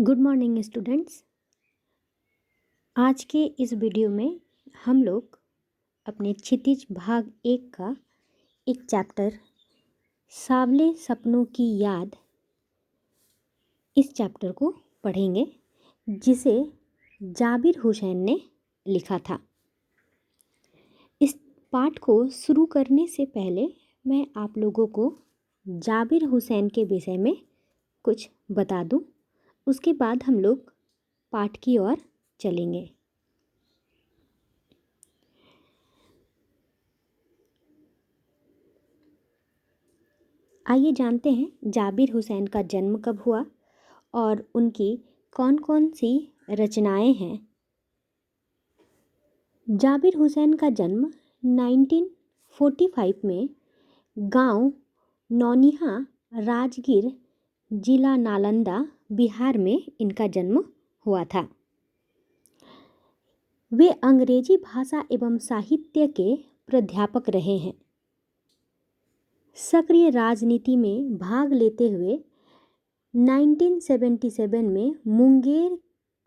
Good morning students. आज के इस वीडियो में हम लोग अपने क्षितिज भाग 1 का एक चैप्टर सांवले सपनों की याद, इस चैप्टर को पढ़ेंगे जिसे जाबिर हुसैन ने लिखा था। इस पाठ को शुरू करने से पहले मैं आप लोगों को जाबिर हुसैन के विषय में कुछ बता दूं, उसके बाद हम लोग पाठ की ओर चलेंगे। आइए जानते हैं जाबिर हुसैन का जन्म कब हुआ और उनकी कौन कौन सी रचनाएं हैं। जाबिर हुसैन का जन्म 1945 में गांव नौनिहा, राजगीर, जिला नालंदा, बिहार में इनका जन्म हुआ था। वे अंग्रेजी भाषा एवं साहित्य के प्राध्यापक रहे हैं। सक्रिय राजनीति में भाग लेते हुए 1977 में मुंगेर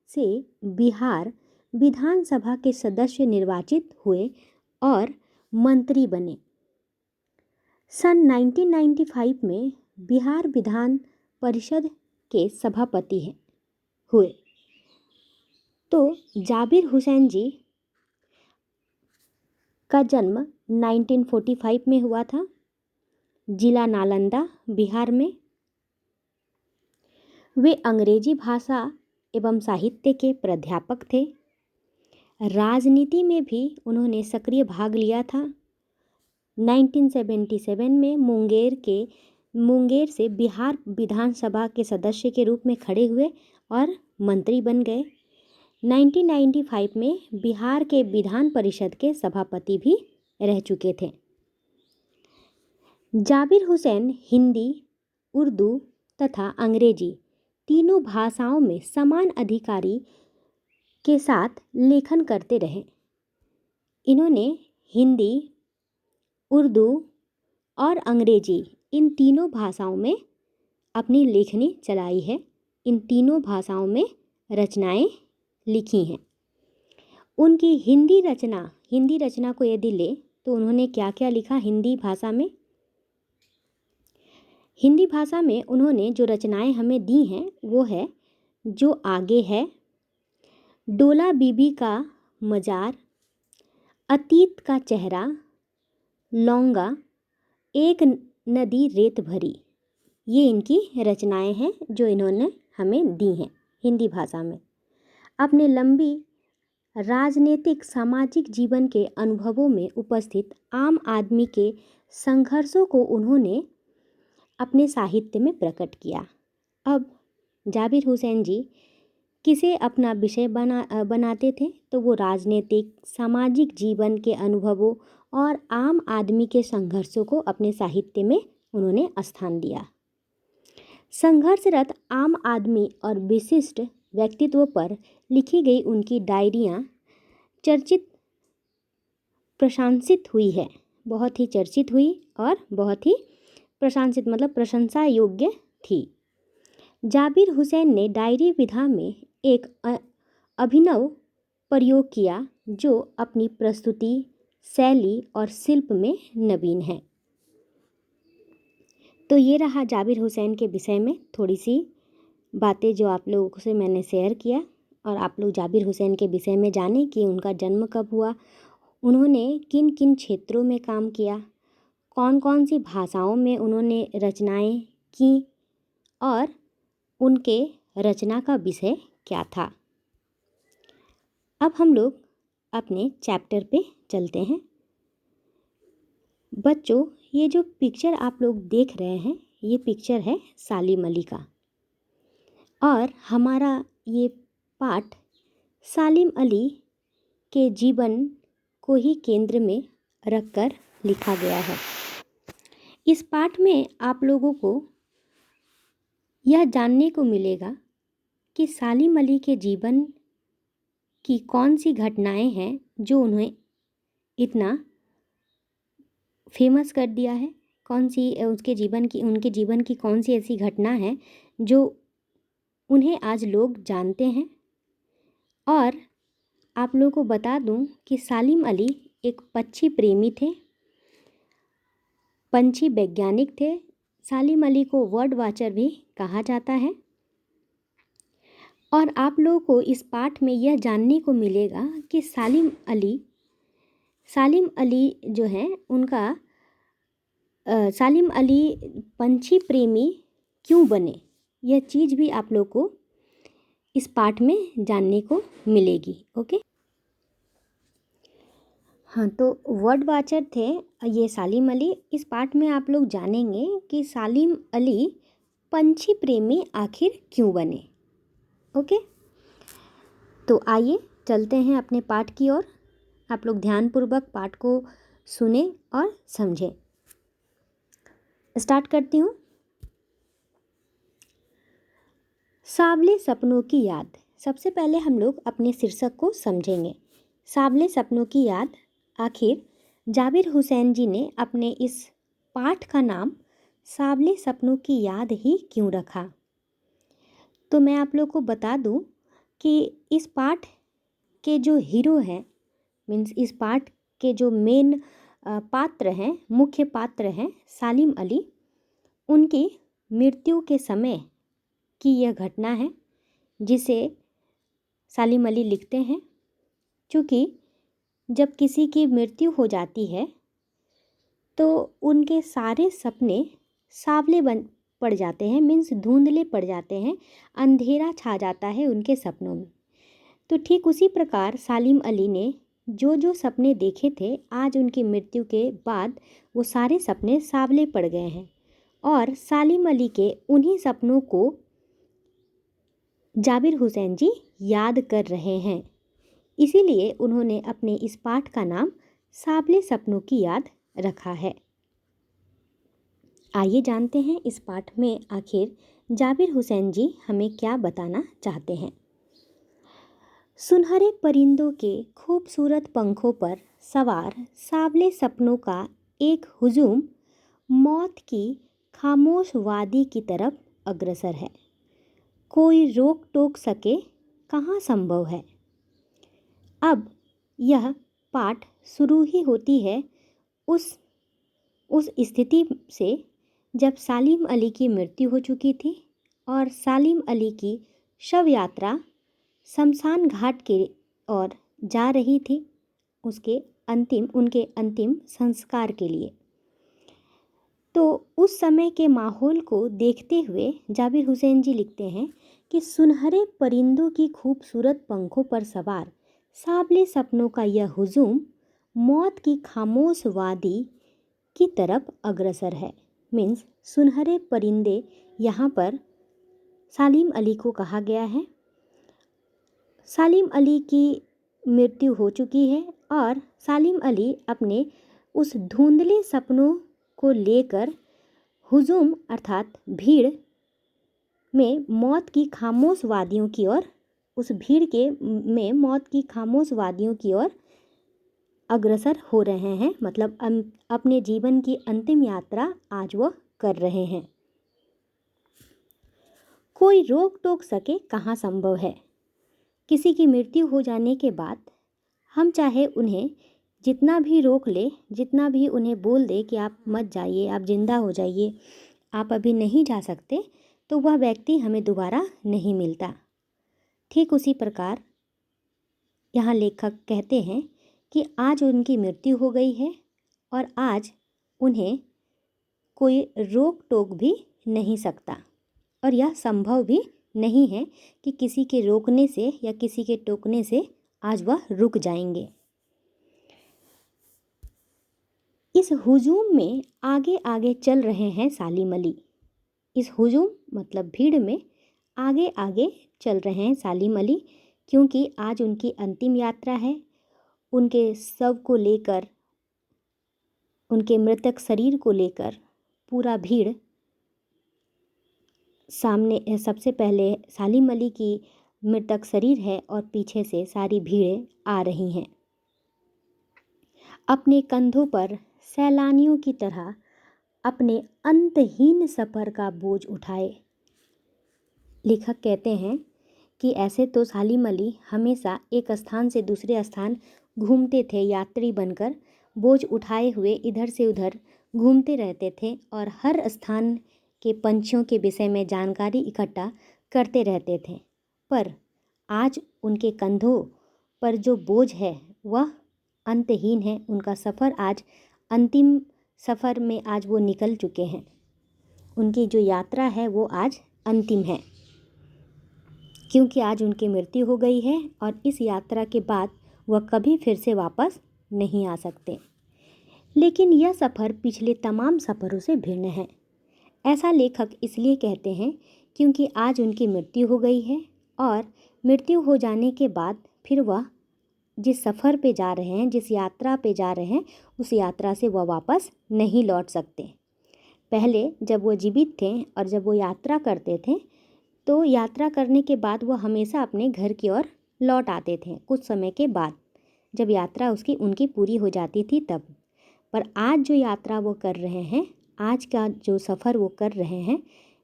से बिहार विधानसभा के सदस्य निर्वाचित हुए और मंत्री बने। सन 1995 में बिहार विधान परिषद के सभापति हुए। तो जाबिर हुसैन जी का जन्म 1945 में हुआ था, जिला नालंदा, बिहार में। वे अंग्रेजी भाषा एवं साहित्य के प्राध्यापक थे। राजनीति में भी उन्होंने सक्रिय भाग लिया था। 1977 में मुंगेर से बिहार विधानसभा के सदस्य के रूप में खड़े हुए और मंत्री बन गए। 1995 में बिहार के विधान परिषद के सभापति भी रह चुके थे। जाबिर हुसैन हिंदी, उर्दू तथा अंग्रेजी तीनों भाषाओं में समान अधिकारी के साथ लेखन करते रहे। इन्होंने हिंदी, उर्दू और अंग्रेजी इन तीनों भाषाओं में अपनी लेखनी चलाई है। इन तीनों भाषाओं में रचनाएं लिखी हैं। उनकी हिंदी रचना को यदि ले तो उन्होंने क्या क्या लिखा हिंदी भाषा में? हिंदी भाषा में उन्होंने जो रचनाएं हमें दी हैं वो है जो आगे है, डोला बीबी का मजार, अतीत का चेहरा, लौंगा, एक नदी रेत भरी। ये इनकी रचनाएं हैं जो इन्होंने हमें दी हैं हिंदी भाषा में। अपने लंबी राजनीतिक सामाजिक जीवन के अनुभवों में उपस्थित आम आदमी के संघर्षों को उन्होंने अपने साहित्य में प्रकट किया। अब जाबिर हुसैन जी किसे अपना विषय बनाते थे तो वो राजनीतिक सामाजिक जीवन के अनुभवों और आम आदमी के संघर्षों को अपने साहित्य में उन्होंने स्थान दिया। संघर्षरत आम आदमी और विशिष्ट व्यक्तित्व पर लिखी गई उनकी डायरियाँ प्रशंसित हुई है। बहुत ही चर्चित हुई और बहुत ही प्रशंसित मतलब प्रशंसा योग्य थी। जाबिर हुसैन ने डायरी विधा में एक अभिनव प्रयोग किया जो अपनी प्रस्तुति, शैली और शिल्प में नवीन है। तो ये रहा जाबिर हुसैन के विषय में थोड़ी सी बातें जो आप लोगों से मैंने शेयर किया और आप लोग जाबिर हुसैन के विषय में जाने कि उनका जन्म कब हुआ, उन्होंने किन किन क्षेत्रों में काम किया, कौन कौन सी भाषाओं में उन्होंने रचनाएं की और उनके रचना का विषय क्या था। अब हम लोग अपने चैप्टर पे चलते हैं। बच्चों, ये जो पिक्चर आप लोग देख रहे हैं ये पिक्चर है सालिम अली का और हमारा ये पाठ सालिम अली के जीवन को ही केंद्र में रखकर लिखा गया है। इस पाठ में आप लोगों को यह जानने को मिलेगा कि सालिम अली के जीवन की कौन सी घटनाएं हैं जो उन्हें इतना फेमस कर दिया है, कौन सी उनके जीवन की कौन सी ऐसी घटना है जो उन्हें आज लोग जानते हैं। और आप लोगों को बता दूं कि सालिम अली एक पक्षी प्रेमी थे, पंछी वैज्ञानिक थे। सालिम अली को बर्ड वॉचर भी कहा जाता है। और आप लोगों को इस पाठ में यह जानने को मिलेगा कि सालिम अली जो हैं उनका सालिम अली पंछी प्रेमी क्यों बने, यह चीज़ भी आप लोग को इस पाठ में जानने को मिलेगी। ओके, हाँ, तो वर्ड वाचर थे ये सालिम अली। इस पाठ में आप लोग जानेंगे कि सालिम अली पंछी प्रेमी आखिर क्यों बने। ओके, तो आइए चलते हैं अपने पाठ की ओर। आप लोग ध्यानपूर्वक पाठ को सुने और समझें। स्टार्ट करती हूँ। सांवले सपनों की याद। सबसे पहले हम लोग अपने शीर्षक को समझेंगे। सांवले सपनों की याद। आखिर जाबिर हुसैन जी ने अपने इस पाठ का नाम सांवले सपनों की याद ही क्यों रखा। तो मैं आप लोग को बता दूं कि इस पाठ के जो हीरो हैं, मीन्स इस पाठ के जो मेन पात्र हैं, मुख्य पात्र हैं सालिम अली, उनकी मृत्यु के समय की यह घटना है जिसे सालिम अली लिखते हैं। क्योंकि जब किसी की मृत्यु हो जाती है तो उनके सारे सपने सांवले बन पड़ जाते हैं, मीन्स धुंधले पड़ जाते हैं, अंधेरा छा जाता है उनके सपनों में। तो ठीक उसी प्रकार सालिम अली ने जो जो सपने देखे थे, आज उनकी मृत्यु के बाद वो सारे सपने सांवले पड़ गए हैं। और सालिम अली के उन्हीं सपनों को जाबिर हुसैन जी याद कर रहे हैं। इसीलिए उन्होंने अपने इस पाठ का नाम सांवले सपनों की याद रखा है। आइए जानते हैं इस पाठ में आखिर जाबिर हुसैन जी हमें क्या बताना चाहते हैं। सुनहरे परिंदों के खूबसूरत पंखों पर सवार सांवले सपनों का एक हुजूम मौत की खामोश वादी की तरफ अग्रसर है। कोई रोक टोक सके कहाँ संभव है। अब यह पाठ शुरू ही होती है उस स्थिति से जब सालिम अली की मृत्यु हो चुकी थी और सालिम अली की शव यात्रा शमशान घाट के ओर जा रही थी उनके अंतिम संस्कार के लिए। तो उस समय के माहौल को देखते हुए जाबिर हुसैन जी लिखते हैं कि सुनहरे परिंदों की खूबसूरत पंखों पर सवार सांवले सपनों का यह हुजूम मौत की खामोश वादी की तरफ अग्रसर है। मीन्स सुनहरे परिंदे यहाँ पर सालिम अली को कहा गया है। सालिम अली की मृत्यु हो चुकी है और सालिम अली अपने उस धुंधले सपनों को लेकर हुजूम अर्थात भीड़ में मौत की खामोश वादियों की ओर, उस भीड़ के में मौत की खामोश वादियों की ओर अग्रसर हो रहे हैं। मतलब अपने जीवन की अंतिम यात्रा आज वह कर रहे हैं। कोई रोक टोक सके कहाँ संभव है। किसी की मृत्यु हो जाने के बाद हम चाहे उन्हें जितना भी रोक ले, जितना भी उन्हें बोल दे कि आप मत जाइए, आप जिंदा हो जाइए, आप अभी नहीं जा सकते, तो वह व्यक्ति हमें दोबारा नहीं मिलता। ठीक उसी प्रकार यहाँ लेखक कहते हैं कि आज उनकी मृत्यु हो गई है और आज उन्हें कोई रोक टोक भी नहीं सकता और यह संभव भी नहीं है कि किसी के रोकने से या किसी के टोकने से आज वह रुक जाएंगे। इस हुजूम में आगे आगे चल रहे हैं सालिम अली। इस हुजूम मतलब भीड़ में आगे आगे चल रहे हैं सालिम अली, क्योंकि आज उनकी अंतिम यात्रा है। उनके शव को लेकर, उनके मृतक शरीर को लेकर पूरा भीड़ सामने, सबसे पहले सालिम अली की मृतक शरीर है और पीछे से सारी भीड़ें आ रही हैं। अपने कंधों पर सैलानियों की तरह अपने अंतहीन सफ़र का बोझ उठाए लेखक कहते हैं कि ऐसे तो सालिम अली हमेशा एक स्थान से दूसरे स्थान घूमते थे, यात्री बनकर बोझ उठाए हुए इधर से उधर घूमते रहते थे और हर स्थान के पंछियों के विषय में जानकारी इकट्ठा करते रहते थे। पर आज उनके कंधों पर जो बोझ है वह अंतहीन है। उनका सफ़र आज अंतिम सफ़र में आज वो निकल चुके हैं। उनकी जो यात्रा है वो आज अंतिम है, क्योंकि आज उनकी मृत्यु हो गई है और इस यात्रा के बाद वह कभी फिर से वापस नहीं आ सकते। लेकिन यह सफ़र पिछले तमाम सफ़रों से भिन्न है। ऐसा लेखक इसलिए कहते हैं क्योंकि आज उनकी मृत्यु हो गई है और मृत्यु हो जाने के बाद फिर वह जिस सफ़र पे जा रहे हैं, जिस यात्रा पे जा रहे हैं, उस यात्रा से वह वापस नहीं लौट सकते। पहले जब वो जीवित थे और जब वो यात्रा करते थे तो यात्रा करने के बाद वो हमेशा अपने घर की ओर लौट आते थे कुछ समय के बाद, जब यात्रा उनकी पूरी हो जाती थी तब। पर आज जो यात्रा वो कर रहे हैं, आज का जो सफ़र वो कर रहे हैं,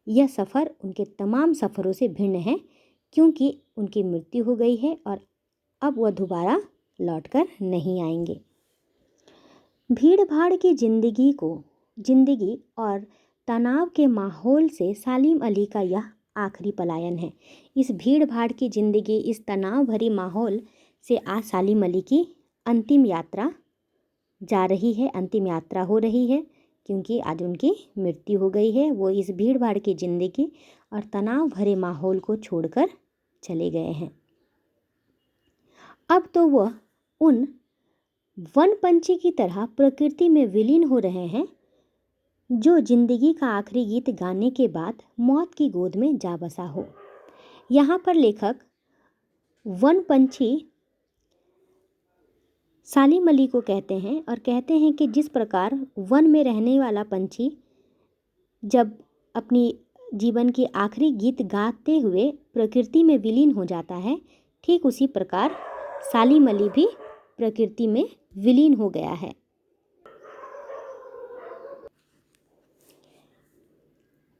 यह सफ़र उनके तमाम सफ़रों से भिन्न है, क्योंकि उनकी मृत्यु हो गई है और अब वह दोबारा लौटकर नहीं आएंगे। भीड़ भाड़ की जिंदगी और तनाव के माहौल से सालिम अली का यह आखिरी पलायन है। इस भीड़ भाड़ की ज़िंदगी, इस तनाव भरी माहौल से आज सालिम अली की अंतिम यात्रा जा रही है, अंतिम यात्रा हो रही है, क्योंकि आज उनकी मृत्यु हो गई है। वो इस भीड़ भाड़ की ज़िंदगी और तनाव भरे माहौल को छोड़कर चले गए हैं। अब तो वह उन वन पंछी की तरह प्रकृति में विलीन हो रहे हैं जो जिंदगी का आखिरी गीत गाने के बाद मौत की गोद में जा बसा हो। यहाँ पर लेखक वन पंछी सालिम अली को कहते हैं और कहते हैं कि जिस प्रकार वन में रहने वाला पंछी जब अपनी जीवन की आखिरी गीत गाते हुए प्रकृति में विलीन हो जाता है, ठीक उसी प्रकार सालिम अली भी प्रकृति में विलीन हो गया है।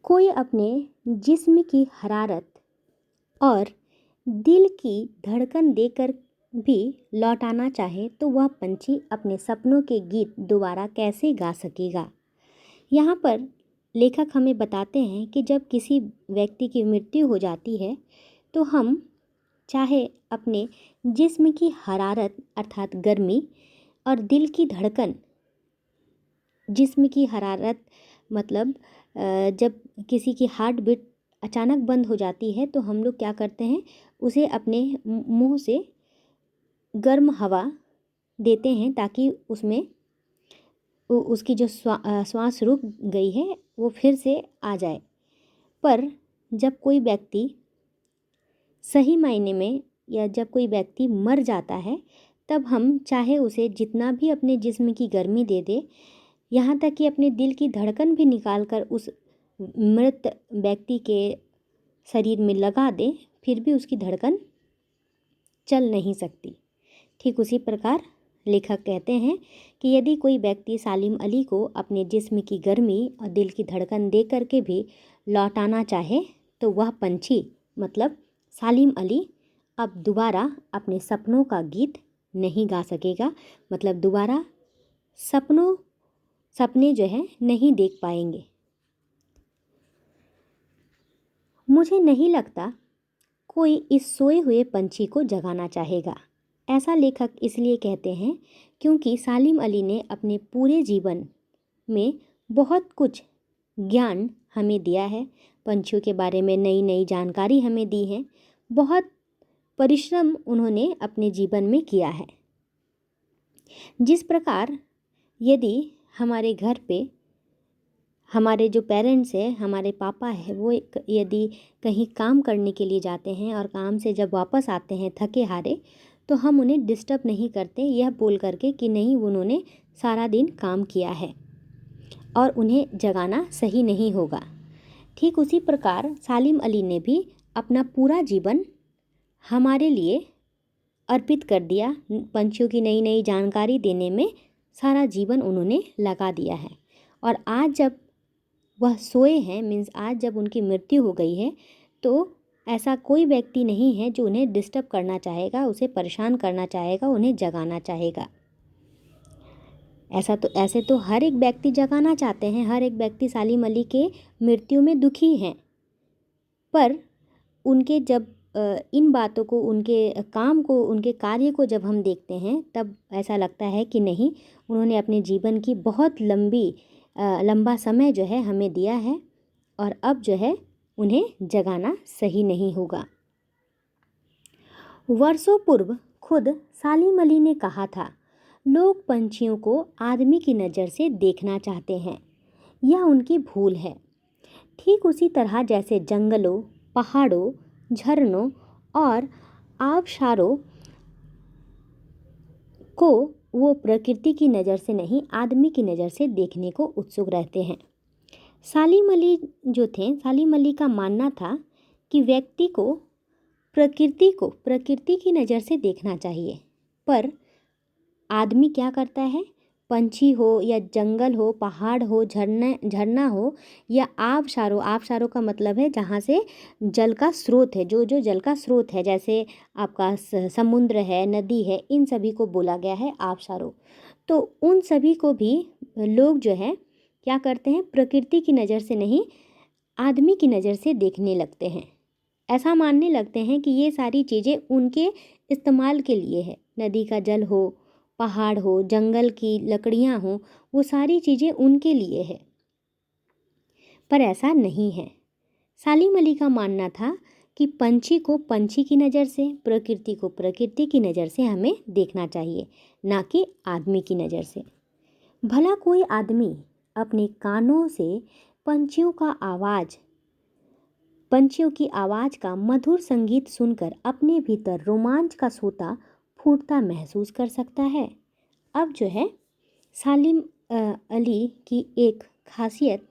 कोई अपने जिस्म की हरारत और दिल की धड़कन देकर भी लौटाना चाहे तो वह पंछी अपने सपनों के गीत दोबारा कैसे गा सकेगा। यहाँ पर लेखक हमें बताते हैं कि जब किसी व्यक्ति की मृत्यु हो जाती है तो हम चाहे अपने जिस्म की हरारत अर्थात गर्मी और दिल की धड़कन, जिस्म की हरारत मतलब जब किसी की हार्ट बीट अचानक बंद हो जाती है तो हम लोग क्या करते हैं, उसे अपने मुंह से गर्म हवा देते हैं ताकि उसमें उसकी जो श्वास रुक गई है वो फिर से आ जाए। पर जब कोई व्यक्ति सही मायने में या जब कोई व्यक्ति मर जाता है तब हम चाहे उसे जितना भी अपने जिस्म की गर्मी दे दे, यहाँ तक कि अपने दिल की धड़कन भी निकाल कर उस मृत व्यक्ति के शरीर में लगा दे, फिर भी उसकी धड़कन चल नहीं सकती। ठीक उसी प्रकार लेखक कहते हैं कि यदि कोई व्यक्ति सालिम अली को अपने जिस्म की गर्मी और दिल की धड़कन दे करके भी लौटाना चाहे तो वह पंछी मतलब सालिम अली अब दोबारा अपने सपनों का गीत नहीं गा सकेगा, मतलब दोबारा सपने जो है नहीं देख पाएंगे। मुझे नहीं लगता कोई इस सोए हुए पंछी को जगाना चाहेगा। ऐसा लेखक इसलिए कहते हैं क्योंकि सालिम अली ने अपने पूरे जीवन में बहुत कुछ ज्ञान हमें दिया है, पंछियों के बारे में नई नई जानकारी हमें दी है, बहुत परिश्रम उन्होंने अपने जीवन में किया है। जिस प्रकार यदि हमारे घर पे हमारे जो पेरेंट्स हैं, हमारे पापा है, वो यदि कहीं काम करने के लिए जाते हैं और काम से जब वापस आते हैं थके हारे तो हम उन्हें डिस्टर्ब नहीं करते यह बोल करके कि नहीं उन्होंने सारा दिन काम किया है और उन्हें जगाना सही नहीं होगा। ठीक उसी प्रकार सालिम अली ने भी अपना पूरा जीवन हमारे लिए अर्पित कर दिया, पंछियों की नई नई जानकारी देने में सारा जीवन उन्होंने लगा दिया है। और आज जब वह सोए हैं, मीन्स आज जब उनकी मृत्यु हो गई है, तो ऐसा कोई व्यक्ति नहीं है जो उन्हें डिस्टर्ब करना चाहेगा, उसे परेशान करना चाहेगा, उन्हें जगाना चाहेगा। ऐसे तो हर एक व्यक्ति जगाना चाहते हैं, हर एक व्यक्ति सालिम अली के मृत्यु में दुखी हैं, पर उनके जब इन बातों को, उनके काम को, उनके कार्य को जब हम देखते हैं तब ऐसा लगता है कि नहीं, उन्होंने अपने जीवन की बहुत लंबा समय जो है हमें दिया है और अब जो है उन्हें जगाना सही नहीं होगा। वर्षों पूर्व खुद सालिम अली ने कहा था, लोग पंछियों को आदमी की नज़र से देखना चाहते हैं, यह उनकी भूल है। ठीक उसी तरह जैसे जंगलों, पहाड़ों, झरनों और आबशारों को वो प्रकृति की नज़र से नहीं, आदमी की नज़र से देखने को उत्सुक रहते हैं। सालिम अली का मानना था कि व्यक्ति को प्रकृति की नज़र से देखना चाहिए, पर आदमी क्या करता है, पंछी हो या जंगल हो, पहाड़ हो, झरना हो या आबशारों का मतलब है जहाँ से जल का स्रोत है, जो जल का स्रोत है, जैसे आपका समुद्र है, नदी है, इन सभी को बोला गया है आबशारों। तो उन सभी को भी लोग जो है क्या करते हैं, प्रकृति की नज़र से नहीं, आदमी की नज़र से देखने लगते हैं। ऐसा मानने लगते हैं कि ये सारी चीज़ें उनके इस्तेमाल के लिए है। नदी का जल हो, पहाड़ हो, जंगल की लकड़ियाँ हो, वो सारी चीज़ें उनके लिए है, पर ऐसा नहीं है। सालिम अली का मानना था कि पंछी को पंछी की नज़र से, प्रकृति को प्रकृति की नज़र से हमें देखना चाहिए, ना कि आदमी की नज़र से। भला कोई आदमी अपने कानों से पंछियों की आवाज़ का मधुर संगीत सुनकर अपने भीतर रोमांच का सोता फूटता महसूस कर सकता है। अब जो है सालिम अली की एक खासियत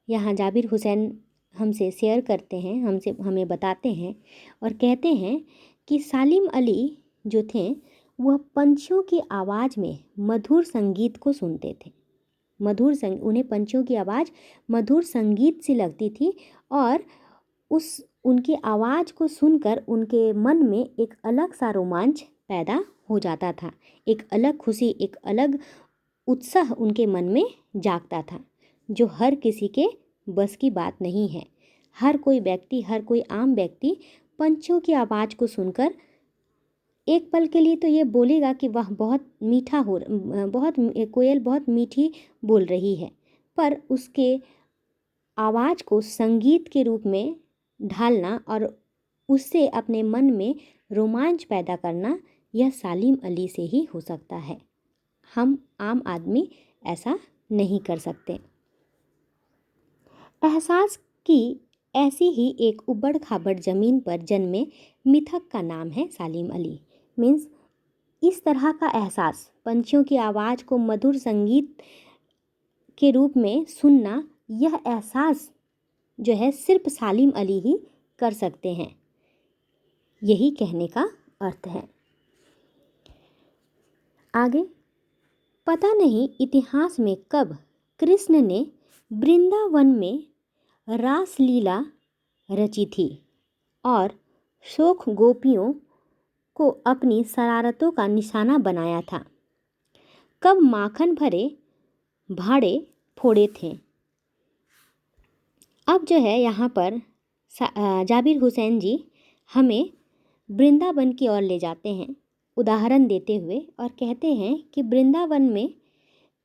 यहाँ जाबिर हुसैन हमसे शेयर करते हैं, हमें बताते हैं और कहते हैं कि सालिम अली जो थे वह पंछियों की आवाज़ में मधुर संगीत को सुनते थे। उन्हें पंछियों की आवाज़ मधुर संगीत सी लगती थी और उनकी आवाज़ को सुनकर उनके मन में एक अलग सा रोमांच पैदा हो जाता था, एक अलग खुशी, एक अलग उत्साह उनके मन में जागता था, जो हर किसी के बस की बात नहीं है। हर कोई आम व्यक्ति पंछियों की आवाज़ को सुनकर एक पल के लिए तो ये बोलेगा कि वह कोयल बहुत मीठी बोल रही है, पर उसके आवाज़ को संगीत के रूप में ढालना और उससे अपने मन में रोमांच पैदा करना, यह सालिम अली से ही हो सकता है। हम आम आदमी ऐसा नहीं कर सकते। एहसास की ऐसी ही एक उबड़ खाबड़ ज़मीन पर जन्मे मिथक का नाम है सालिम अली। मीन्स इस तरह का एहसास, पंछियों की आवाज़ को मधुर संगीत के रूप में सुनना, यह एहसास जो है सिर्फ सालिम अली ही कर सकते हैं, यही कहने का अर्थ है। आगे, पता नहीं इतिहास में कब कृष्ण ने वृंदावन में रासलीला रची थी और शोख गोपियों को अपनी शरारतों का निशाना बनाया था। कब माखन भरे भाड़े फोड़े थे। अब जो है यहाँ पर जाबिर हुसैन जी हमें वृंदावन की ओर ले जाते हैं उदाहरण देते हुए और कहते हैं कि वृंदावन में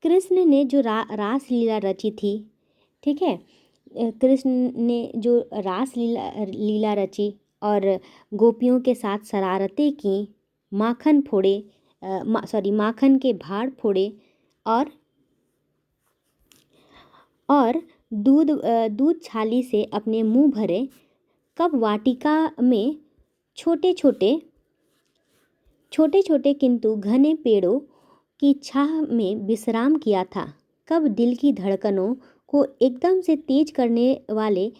कृष्ण ने जो रासलीला रची थी, ठीक है, कृष्ण ने जो लीला रची और गोपियों के साथ शरारतें की, माखन के भाड़ फोड़े और दूध छाली से अपने मुंह भरे, कब वाटिका में छोटे छोटे किंतु घने पेड़ों की छाह में विश्राम किया था, कब दिल की धड़कनों को एकदम से तेज करने वाले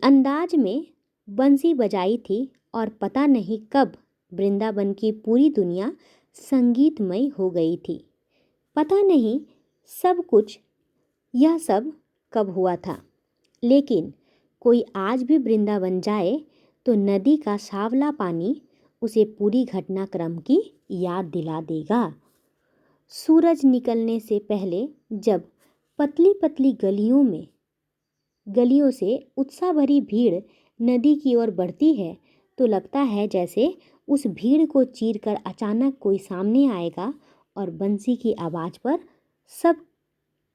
अंदाज में बंसी बजाई थी और पता नहीं कब वृंदावन की पूरी दुनिया संगीतमय हो गई थी। पता नहीं यह सब कब हुआ था, लेकिन कोई आज भी वृंदावन जाए तो नदी का सांवला पानी उसे पूरी घटनाक्रम की याद दिला देगा। सूरज निकलने से पहले जब पतली पतली गलियों से उत्साह भरी भीड़ नदी की ओर बढ़ती है तो लगता है जैसे उस भीड़ को चीरकर अचानक कोई सामने आएगा और बंसी की आवाज़ पर सब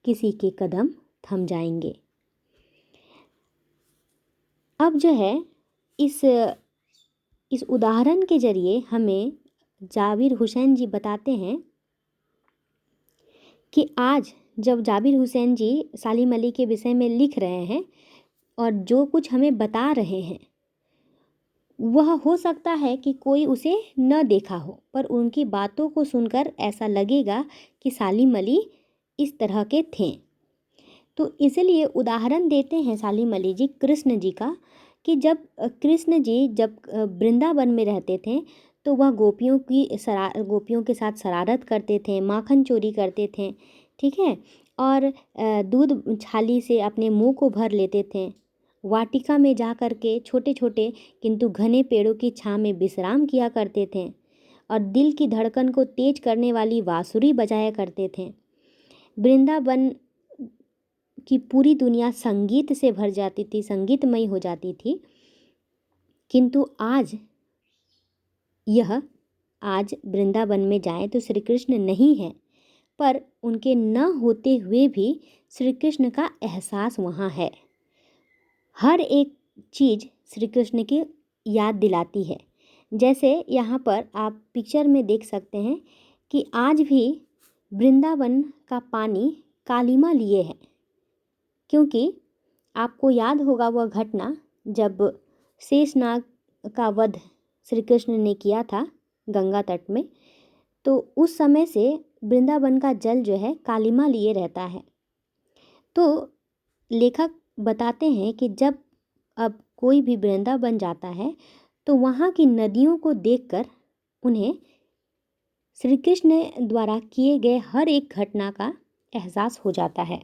किसी के कदम थम जाएंगे। अब जो है इस उदाहरण के जरिए हमें जाबिर हुसैन जी बताते हैं कि आज जब जाबिर हुसैन जी सालिम अली के विषय में लिख रहे हैं और जो कुछ हमें बता रहे हैं वह हो सकता है कि कोई उसे न देखा हो, पर उनकी बातों को सुनकर ऐसा लगेगा कि सालिम अली इस तरह के थे। तो इसलिए उदाहरण देते हैं सालिम अली जी कृष्ण जी का कि जब कृष्ण जी जब वृंदावन में रहते थे तो वह गोपियों के साथ शरारत करते थे, माखन चोरी करते थे, ठीक है, और दूध छाली से अपने मुंह को भर लेते थे। वाटिका में जा कर के छोटे छोटे किंतु घने पेड़ों की छांव में विश्राम किया करते थे और दिल की धड़कन को तेज करने वाली बांसुरी बजाया करते थे। वृंदावन की पूरी दुनिया संगीत से भर जाती थी, संगीतमयी हो जाती थी। किंतु आज वृंदावन में जाएं तो श्री कृष्ण नहीं है, पर उनके न होते हुए भी श्री कृष्ण का एहसास वहाँ है। हर एक चीज़ श्री कृष्ण की याद दिलाती है। जैसे यहाँ पर आप पिक्चर में देख सकते हैं कि आज भी वृंदावन का पानी कालिमा लिए है, क्योंकि आपको याद होगा वह घटना जब शेषनाग का वध श्री कृष्ण ने किया था गंगा तट में, तो उस समय से वृंदावन का जल जो है कालिमा लिए रहता है। तो लेखक बताते हैं कि जब अब कोई भी वृंदावन जाता है तो वहाँ की नदियों को देखकर उन्हें श्री कृष्ण द्वारा किए गए हर एक घटना का एहसास हो जाता है।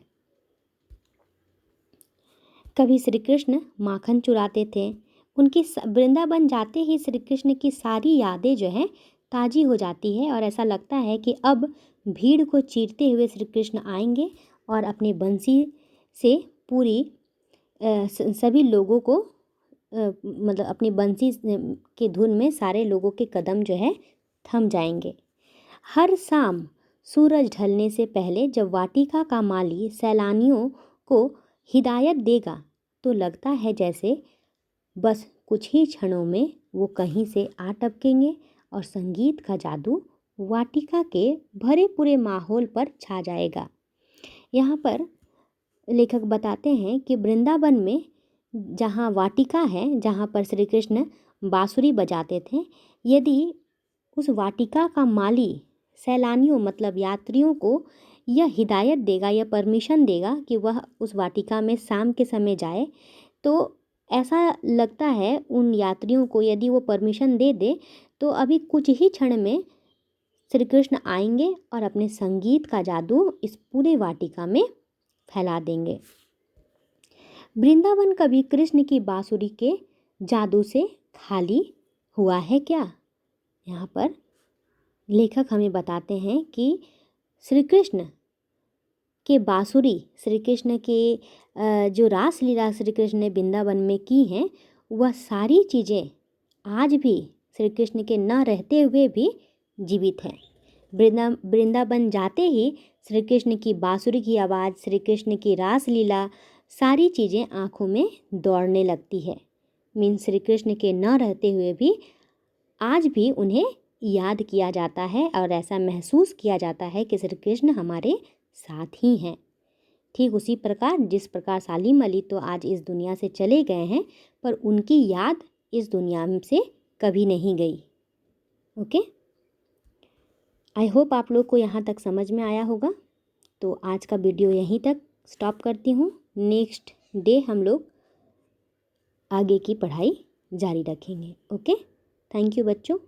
कभी श्री कृष्ण माखन चुराते थे, उनकी वृंदावन जाते ही श्री कृष्ण की सारी यादें जो हैं ताज़ी हो जाती है और ऐसा लगता है कि अब भीड़ को चीरते हुए श्री कृष्ण आएंगे और अपने बंसी से पूरी सभी लोगों को मतलब अपनी बंसी के धुन में सारे लोगों के कदम जो है थम जाएंगे। हर शाम सूरज ढलने से पहले जब वाटिका का माली सैलानियों को हिदायत देगा तो लगता है जैसे बस कुछ ही क्षणों में वो कहीं से आ टपकेंगे और संगीत का जादू वाटिका के भरे पूरे माहौल पर छा जाएगा। यहाँ पर लेखक बताते हैं कि वृंदावन में जहाँ वाटिका है, जहाँ पर श्री कृष्ण बांसुरी बजाते थे, यदि उस वाटिका का माली सैलानियों मतलब यात्रियों को यह हिदायत देगा या परमिशन देगा कि वह उस वाटिका में शाम के समय जाए, तो ऐसा लगता है उन यात्रियों को, यदि वो परमिशन दे दे तो अभी कुछ ही क्षण में श्री कृष्ण आएंगे और अपने संगीत का जादू इस पूरे वाटिका में फैला देंगे। वृंदावन कभी कृष्ण की बांसुरी के जादू से खाली हुआ है क्या? यहाँ पर लेखक हमें बताते हैं कि श्री कृष्ण के बांसुरी, श्री कृष्ण के जो रास लीला श्री कृष्ण ने वृंदावन में की हैं, वह सारी चीज़ें आज भी श्री कृष्ण के न रहते हुए भी जीवित हैं। वृंदावन जाते ही श्री कृष्ण की बांसुरी की आवाज़, श्री कृष्ण की रास लीला, सारी चीज़ें आँखों में दौड़ने लगती है। मीन्स श्री कृष्ण के न रहते हुए भी आज भी उन्हें याद किया जाता है और ऐसा महसूस किया जाता है कि श्री कृष्ण हमारे साथ ही हैं। ठीक उसी प्रकार जिस प्रकार सालिम अली तो आज इस दुनिया से चले गए हैं, पर उनकी याद इस दुनिया से कभी नहीं गई। ओके, आई होप आप लोग को यहाँ तक समझ में आया होगा। तो आज का वीडियो यहीं तक स्टॉप करती हूँ। नेक्स्ट डे हम लोग आगे की पढ़ाई जारी रखेंगे। ओके, थैंक यू बच्चों।